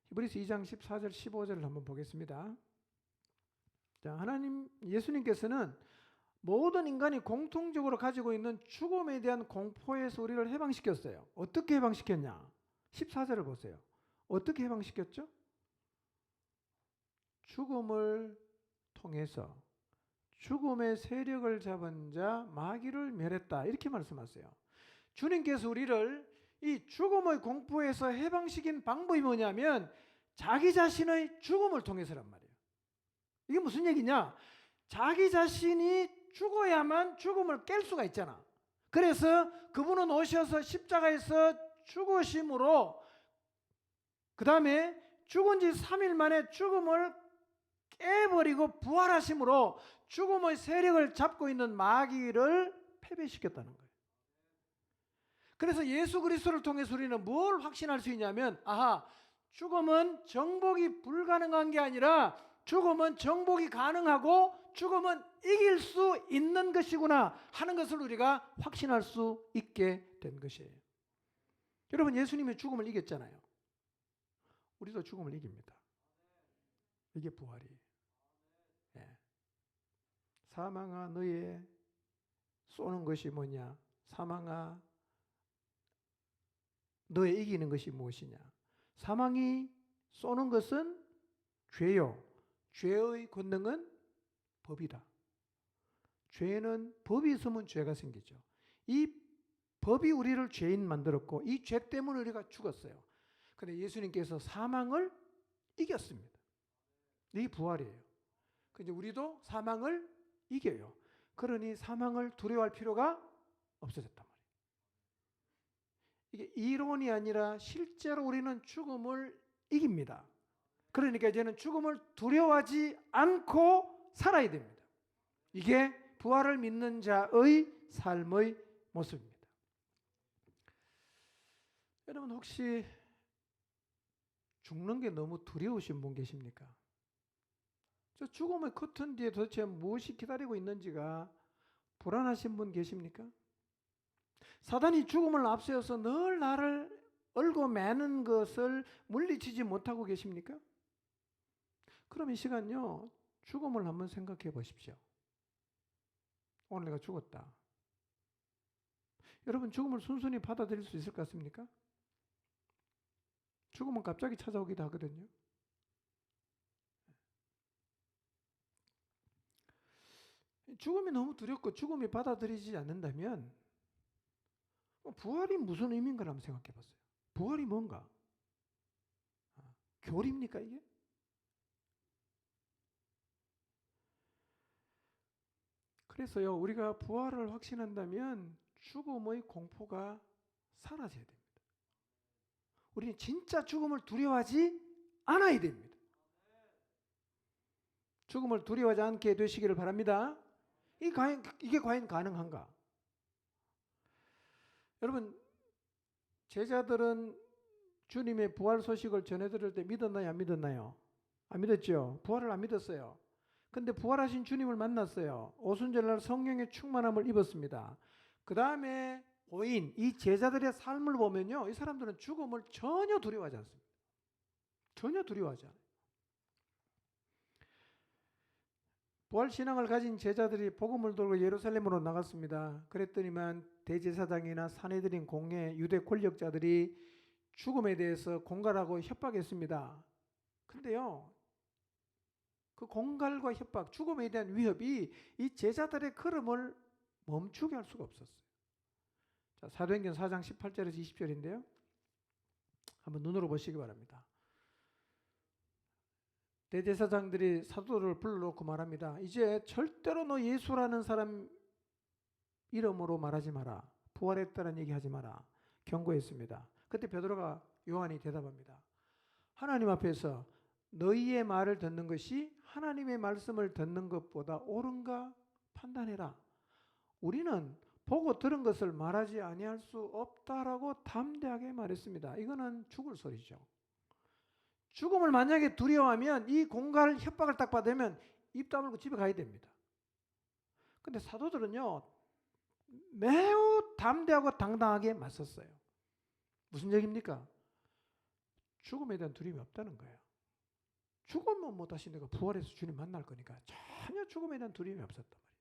히브리서 2장 14절 15절을 한번 보겠습니다. 자, 예수님께서는 모든 인간이 공통적으로 가지고 있는 죽음에 대한 공포에서 우리를 해방시켰어요. 어떻게 해방시켰냐? 14절을 보세요. 어떻게 해방시켰죠? 죽음을 통해서 죽음의 세력을 잡은 자 마귀를 멸했다. 이렇게 말씀하세요. 주님께서 우리를 이 죽음의 공포에서 해방시킨 방법이 뭐냐면 자기 자신의 죽음을 통해서란 말이에요. 이게 무슨 얘기냐? 자기 자신이 죽어야만 죽음을 깰 수가 있잖아. 그래서 그분은 오셔서 십자가에서 죽으심으로 그 다음에 죽은 지 3일 만에 죽음을 깨버리고 부활하심으로 죽음의 세력을 잡고 있는 마귀를 패배시켰다는 거예요. 그래서 예수 그리스도를 통해서 우리는 뭘 확신할 수 있냐면, 아하, 죽음은 정복이 불가능한 게 아니라 죽음은 정복이 가능하고 죽음은 이길 수 있는 것이구나 하는 것을 우리가 확신할 수 있게 된 것이에요. 여러분, 예수님이 죽음을 이겼잖아요. 우리도 죽음을 이깁니다. 이게 부활이에요. 예. 사망아 너의 쏘는 것이 뭐냐? 사망아 너의 이기는 것이 무엇이냐? 사망이 쏘는 것은 죄요. 죄의 권능은 법이다. 죄는 법이 있으면 죄가 생기죠. 이 법이 우리를 죄인 만들었고 이 죄 때문에 우리가 죽었어요. 그런데 예수님께서 사망을 이겼습니다. 이 부활이에요. 근데 우리도 사망을 이겨요. 그러니 사망을 두려워할 필요가 없어졌단 말이에요. 이게 이론이 아니라 실제로 우리는 죽음을 이깁니다. 그러니까 이제는 죽음을 두려워하지 않고 살아야 됩니다. 이게 부활을 믿는 자의 삶의 모습입니다. 여러분, 혹시 죽는 게 너무 두려우신 분 계십니까? 저 죽음의 커튼 뒤에 도대체 무엇이 기다리고 있는지가 불안하신 분 계십니까? 사단이 죽음을 앞세워서 늘 나를 얼고 매는 것을 물리치지 못하고 계십니까? 그럼 이 시간요, 죽음을 한번 생각해 보십시오. 오늘 내가 죽었다. 여러분 죽음을 순순히 받아들일 수 있을 것 같습니까? 죽음은 갑자기 찾아오기도 하거든요. 죽음이 너무 두렵고 죽음이 받아들이지 않는다면 부활이 무슨 의미인가 한번 생각해 봤어요. 부활이 뭔가? 교리입니까 이게? 그래서요, 우리가 부활을 확신한다면 죽음의 공포가 사라져야 됩니다. 우리는 진짜 죽음을 두려워하지 않아야 됩니다. 죽음을 두려워하지 않게 되시기를 바랍니다. 이게 과연 가능한가? 여러분, 제자들은 주님의 부활 소식을 전해 들을 때 믿었나요? 안 믿었나요? 안 믿었죠? 부활을 안 믿었어요. 근데 부활하신 주님을 만났어요. 오순절날 성령의 충만함을 입었습니다. 그 다음에 고인, 이 제자들의 삶을 보면요, 이 사람들은 죽음을 전혀 두려워하지 않습니다. 전혀 두려워하지 않아요. 부활신앙을 가진 제자들이 복음을 들고 예루살렘으로 나갔습니다. 그랬더니만 대제사장이나 산헤드린 공회 유대 권력자들이 죽음에 대해서 공갈하고 협박했습니다. 근데요, 그 공갈과 협박, 죽음에 대한 위협이 이 제자들의 걸음을 멈추게 할 수가 없었어요. 자, 사도행전 4장 18절에서 20절인데요. 한번 눈으로 보시기 바랍니다. 대제사장들이 사도들을 불러놓고 말합니다. 이제 절대로 너 예수라는 사람 이름으로 말하지 마라. 부활했다는 얘기하지 마라. 경고했습니다. 그때 베드로가 요한이 대답합니다. 하나님 앞에서 너희의 말을 듣는 것이 하나님의 말씀을 듣는 것보다 옳은가 판단해라. 우리는 보고 들은 것을 말하지 아니할 수 없다라고 담대하게 말했습니다. 이거는 죽을 소리죠. 죽음을 만약에 두려워하면 이 공갈 협박을 딱 받으면 입 다물고 집에 가야 됩니다. 근데 사도들은요, 매우 담대하고 당당하게 맞섰어요. 무슨 얘기입니까? 죽음에 대한 두려움이 없다는 거예요. 죽으면 뭐 다시 내가 부활해서 주님 만날 거니까 전혀 죽음에 대한 두려움이 없었단 말이에요.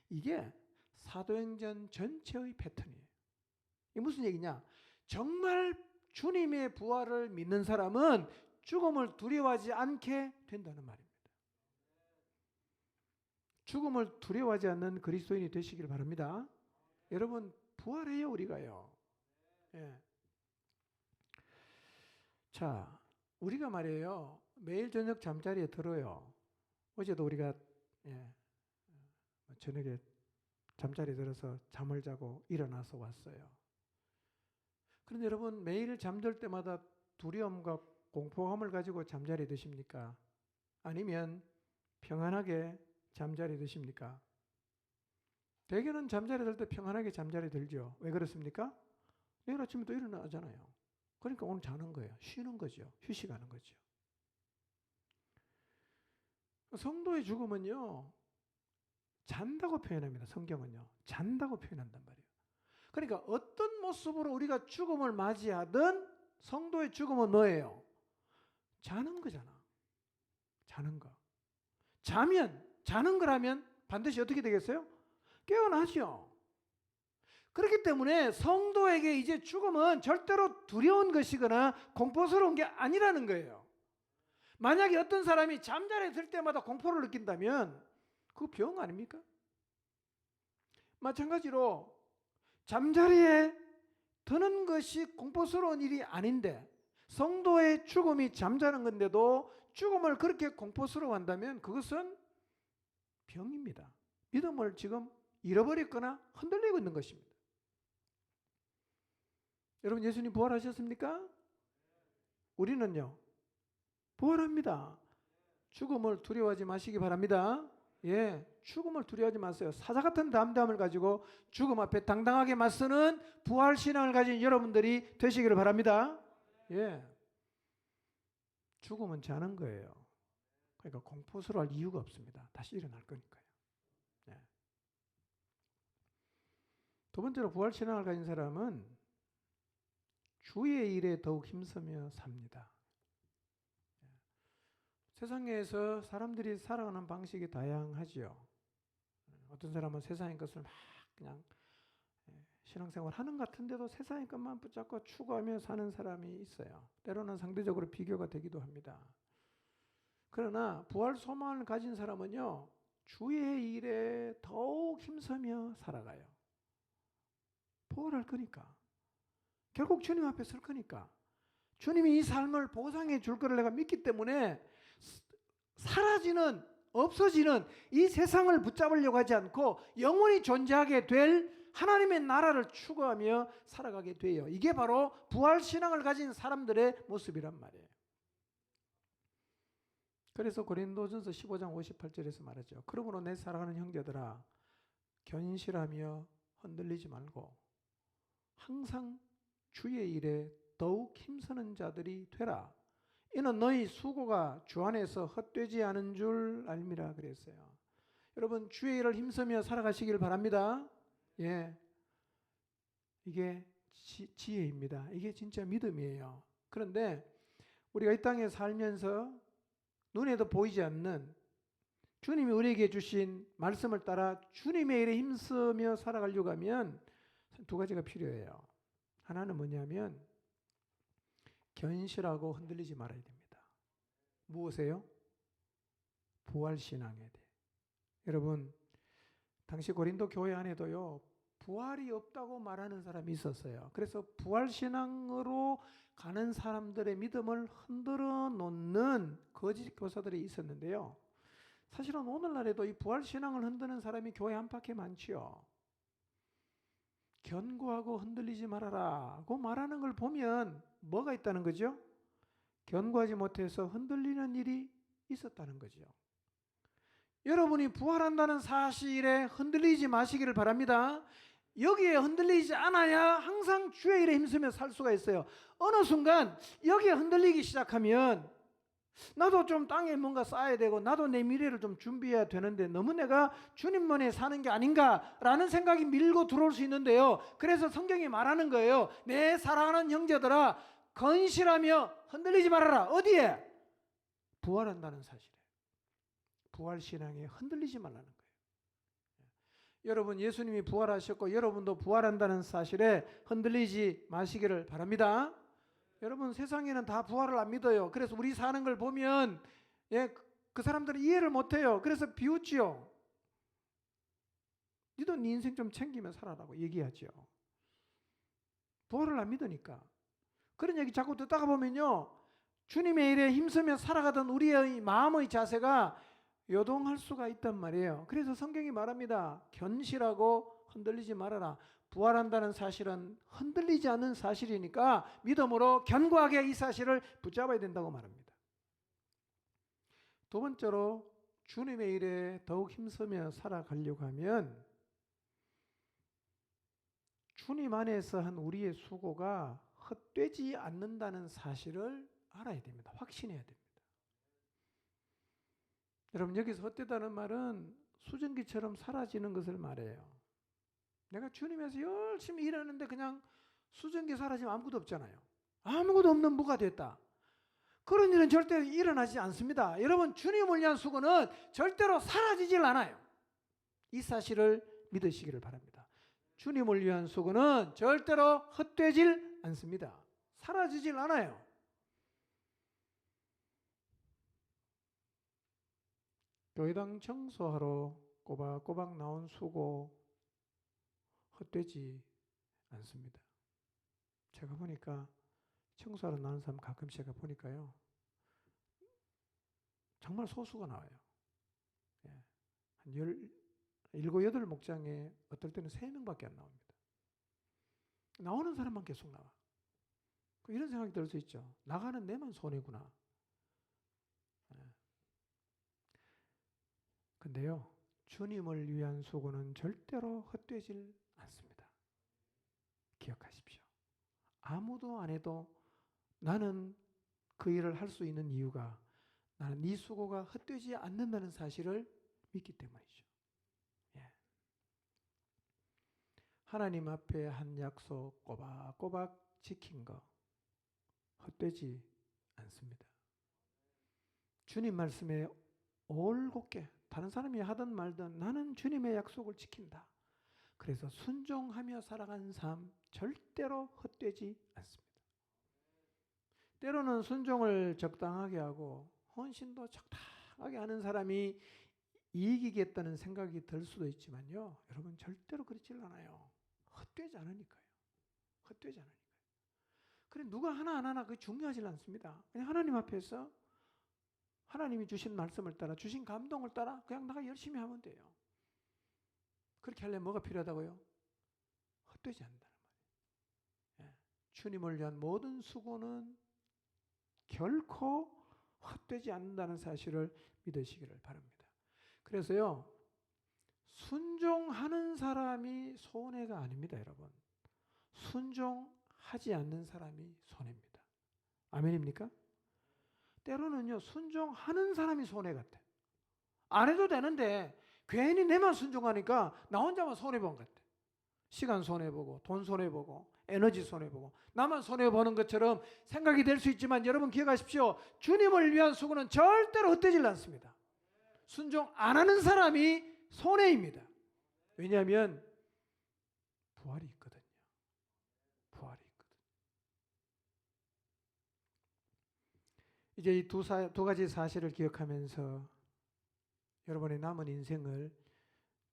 이게 사도행전 전체의 패턴이에요. 이게 무슨 얘기냐? 정말 주님의 부활을 믿는 사람은 죽음을 두려워하지 않게 된다는 말입니다. 죽음을 두려워하지 않는 그리스도인이 되시길 바랍니다. 여러분, 부활해요, 우리가요. 예. 자, 우리가 말이에요, 매일 저녁 잠자리에 들어요. 어제도 우리가 저녁에 잠자리에 들어서 잠을 자고 일어나서 왔어요. 그런데 여러분, 매일 잠들 때마다 두려움과 공포감을 가지고 잠자리에 드십니까? 아니면 평안하게 잠자리에 드십니까? 대개는 잠자리에 들 때 평안하게 잠자리에 들죠. 왜 그렇습니까? 내일 아침에 또 일어나잖아요. 그러니까 오늘 자는 거예요. 쉬는 거죠. 휴식하는 거죠. 성도의 죽음은요, 잔다고 표현합니다. 성경은요, 잔다고 표현한단 말이에요. 그러니까 어떤 모습으로 우리가 죽음을 맞이하든 성도의 죽음은 뭐예요? 자는 거잖아. 자는 거. 자는 거라면 반드시 어떻게 되겠어요? 깨어나죠. 그렇기 때문에 성도에게 이제 죽음은 절대로 두려운 것이거나 공포스러운 게 아니라는 거예요. 만약에 어떤 사람이 잠자리에 들 때마다 공포를 느낀다면 그거 병 아닙니까? 마찬가지로 잠자리에 드는 것이 공포스러운 일이 아닌데 성도의 죽음이 잠자는 건데도 죽음을 그렇게 공포스러워한다면 그것은 병입니다. 믿음을 지금 잃어버렸거나 흔들리고 있는 것입니다. 여러분, 예수님 부활하셨습니까? 우리는요, 부활합니다. 죽음을 두려워하지 마시기 바랍니다. 예, 죽음을 두려워하지 마세요. 사자 같은 담대함을 가지고 죽음 앞에 당당하게 맞서는 부활 신앙을 가진 여러분들이 되시기를 바랍니다. 예, 죽음은 자는 거예요. 그러니까 공포스러워할 이유가 없습니다. 다시 일어날 거니까요. 예. 두 번째로 부활 신앙을 가진 사람은 주의 일에 더욱 힘쓰며 삽니다. 세상에서 사람들이 살아가는 방식이 다양하지요. 어떤 사람은 세상의 것을 막 그냥 신앙생활 하는 것 같은데도 세상의 것만 붙잡고 추구하며 사는 사람이 있어요. 때로는 상대적으로 비교가 되기도 합니다. 그러나 부활 소망을 가진 사람은요, 주의 일에 더욱 힘쓰며 살아가요. 부활할 거니까. 결국 주님 앞에 설 거니까. 주님이 이 삶을 보상해 줄 거를 내가 믿기 때문에 사라지는, 없어지는 이 세상을 붙잡으려고 하지 않고 영원히 존재하게 될 하나님의 나라를 추구하며 살아가게 돼요. 이게 바로 부활신앙을 가진 사람들의 모습이란 말이에요. 그래서 고린도전서 15장 58절에서 말하죠. 그러므로 내 사랑하는 형제들아, 견실하며 흔들리지 말고 항상 주의 일에 더욱 힘쓰는 자들이 되라. 이는 너희 수고가 주 안에서 헛되지 않은 줄 알미라 그랬어요. 여러분, 주의 일을 힘쓰며 살아가시길 바랍니다. 예, 이게 지혜입니다. 이게 진짜 믿음이에요. 그런데 우리가 이 땅에 살면서 눈에도 보이지 않는 주님이 우리에게 주신 말씀을 따라 주님의 일에 힘쓰며 살아가려고 하면 두 가지가 필요해요. 하나는 뭐냐면 견실하고 흔들리지 말아야 됩니다. 무엇에요? 부활신앙에 대해. 여러분, 당시 고린도 교회 안에도요, 부활이 없다고 말하는 사람이 있었어요. 그래서 부활신앙으로 가는 사람들의 믿음을 흔들어 놓는 거짓 교사들이 있었는데요. 사실은 오늘날에도 이 부활신앙을 흔드는 사람이 교회 안팎에 많지요. 견고하고 흔들리지 말아라고 말하는 걸 보면 뭐가 있다는 거죠? 견고하지 못해서 흔들리는 일이 있었다는 거죠. 여러분이 부활한다는 사실에 흔들리지 마시기를 바랍니다. 여기에 흔들리지 않아야 항상 주의 일에 힘쓰며 살 수가 있어요. 어느 순간 여기에 흔들리기 시작하면 나도 좀 땅에 뭔가 쌓아야 되고 나도 내 미래를 좀 준비해야 되는데 너무 내가 주님만에 사는 게 아닌가라는 생각이 밀고 들어올 수 있는데요. 그래서 성경이 말하는 거예요. 내 사랑하는 형제들아, 건실하며 흔들리지 말아라. 어디에? 부활한다는 사실에. 부활신앙에 흔들리지 말라는 거예요. 여러분, 예수님이 부활하셨고 여러분도 부활한다는 사실에 흔들리지 마시기를 바랍니다. 여러분, 세상에는 다 부활을 안 믿어요. 그래서 우리 사는 걸 보면 그 사람들은 이해를 못해요. 그래서 비웃지요. 니도 네 인생 좀 챙기며 살아라고 얘기하죠. 부활을 안 믿으니까. 그런 얘기 자꾸 듣다가 보면요, 주님의 일에 힘쓰며 살아가던 우리의 마음의 자세가 요동할 수가 있단 말이에요. 그래서 성경이 말합니다. 견실하고 흔들리지 말아라. 부활한다는 사실은 흔들리지 않는 사실이니까 믿음으로 견고하게 이 사실을 붙잡아야 된다고 말합니다. 두 번째로 주님의 일에 더욱 힘쓰며 살아가려고 하면 주님 안에서 한 우리의 수고가 헛되지 않는다는 사실을 알아야 됩니다. 확신해야 됩니다. 여러분, 여기서 헛되다는 말은 수증기처럼 사라지는 것을 말해요. 내가 주님에서 열심히 일하는데 그냥 수증기 사라지면 아무것도 없잖아요. 아무것도 없는 무가 됐다. 그런 일은 절대 일어나지 않습니다. 여러분, 주님을 위한 수고는 절대로 사라지질 않아요. 이 사실을 믿으시기를 바랍니다. 주님을 위한 수고는 절대로 헛되질 않습니다. 사라지질 않아요. 교회당 청소하러 꼬박꼬박 나온 수고 헛되지 않습니다. 제가 보니까 청소하러 나온 사람 가끔씩 제가 보니까요, 정말 소수가 나와요. 한 7, 8 목장에 어떨 때는 3명밖에 안 나옵니다. 나오는 사람만 계속 나와. 이런 생각이 들 수 있죠. 나가는 내만 손해구나. 근데요, 주님을 위한 수고는 절대로 헛되질 않습니다. 기억하십시오. 아무도 안 해도 나는 그 일을 할 수 있는 이유가 나는 네 수고가 헛되지 않는다는 사실을 믿기 때문이죠. 예. 하나님 앞에 한 약속 꼬박꼬박 지킨 거 헛되지 않습니다. 주님 말씀에 올곧게 다른 사람이 하든 말든 나는 주님의 약속을 지킨다. 그래서 순종하며 살아간 삶 절대로 헛되지 않습니다. 때로는 순종을 적당하게 하고 헌신도 적당하게 하는 사람이 이기겠다는 생각이 들 수도 있지만요. 여러분 절대로 그렇지 않아요. 헛되지 않으니까요. 헛되지 않으니까요. 그래 누가 하나 안 하나 그게 중요하지 않습니다. 그냥 하나님 앞에서 하나님이 주신 말씀을 따라 주신 감동을 따라 그냥 내가 열심히 하면 돼요. 그렇게 하려면 뭐가 필요하다고요? 헛되지 않는다는 말이에요. 예. 주님을 위한 모든 수고는 결코 헛되지 않는다는 사실을 믿으시기를 바랍니다. 그래서요, 순종하는 사람이 손해가 아닙니다, 여러분. 순종하지 않는 사람이 손해입니다. 아멘입니까? 때로는요, 순종하는 사람이 손해 같아. 안 해도 되는데 괜히 내만 순종하니까 나 혼자만 손해본 것 같아. 시간 손해보고 돈 손해보고 에너지 손해보고 나만 손해보는 것처럼 생각이 될 수 있지만 여러분 기억하십시오. 주님을 위한 수고는 절대로 헛되질 않습니다. 순종 안 하는 사람이 손해입니다. 왜냐하면 부활이 있거든요. 부활이 있거든요. 이제 이 두 가지 사실을 기억하면서 여러분의 남은 인생을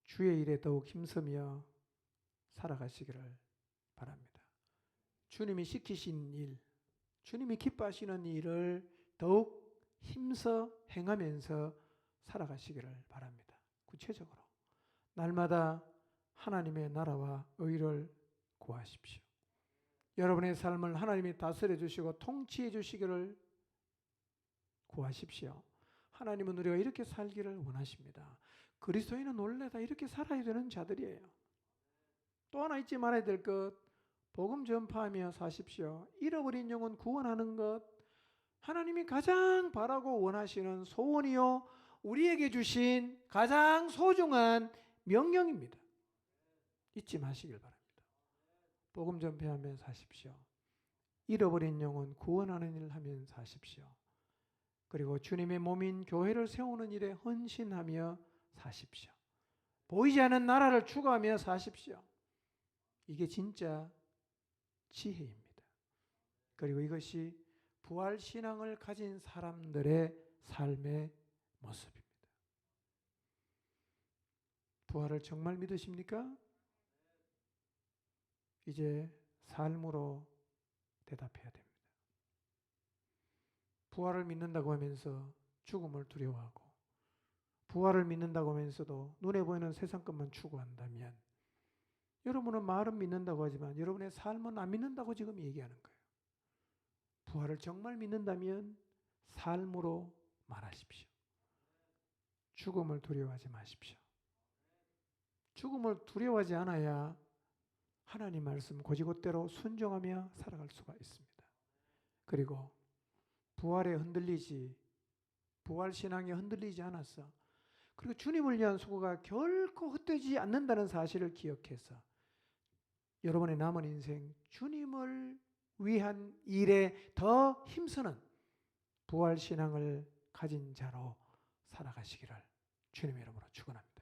주의 일에 더욱 힘쓰며 살아가시기를 바랍니다. 주님이 시키신 일, 주님이 기뻐하시는 일을 더욱 힘써 행하면서 살아가시기를 바랍니다. 구체적으로 날마다 하나님의 나라와 의를 구하십시오. 여러분의 삶을 하나님이 다스려 주시고 통치해 주시기를 구하십시오. 하나님은 우리가 이렇게 살기를 원하십니다. 그리스도인은 원래 다 이렇게 살아야 되는 자들이에요. 또 하나 잊지 말아야 될 것, 복음 전파하며 사십시오. 잃어버린 영혼 구원하는 것, 하나님이 가장 바라고 원하시는 소원이요 우리에게 주신 가장 소중한 명령입니다. 잊지 마시길 바랍니다. 복음 전파하며 사십시오. 잃어버린 영혼 구원하는 일을 하며 사십시오. 그리고 주님의 몸인 교회를 세우는 일에 헌신하며 사십시오. 보이지 않는 나라를 추구하며 사십시오. 이게 진짜 지혜입니다. 그리고 이것이 부활신앙을 가진 사람들의 삶의 모습입니다. 부활을 정말 믿으십니까? 이제 삶으로 대답해야 됩니다. 부활을 믿는다고 하면서 죽음을 두려워하고 부활을 믿는다고 하면서도 눈에 보이는 세상 것만 추구한다면 여러분은 말은 믿는다고 하지만 여러분의 삶은 안 믿는다고 지금 얘기하는 거예요. 부활을 정말 믿는다면 삶으로 말하십시오. 죽음을 두려워하지 마십시오. 죽음을 두려워하지 않아야 하나님 말씀 곧이곧대로 순종하며 살아갈 수가 있습니다. 그리고 부활에 흔들리지, 부활신앙에 흔들리지 않았어. 그리고 주님을 위한 수고가 결코 헛되지 않는다는 사실을 기억해서 여러분의 남은 인생 주님을 위한 일에 더 힘쓰는 부활신앙을 가진 자로 살아가시기를 주님의 이름으로 축원합니다.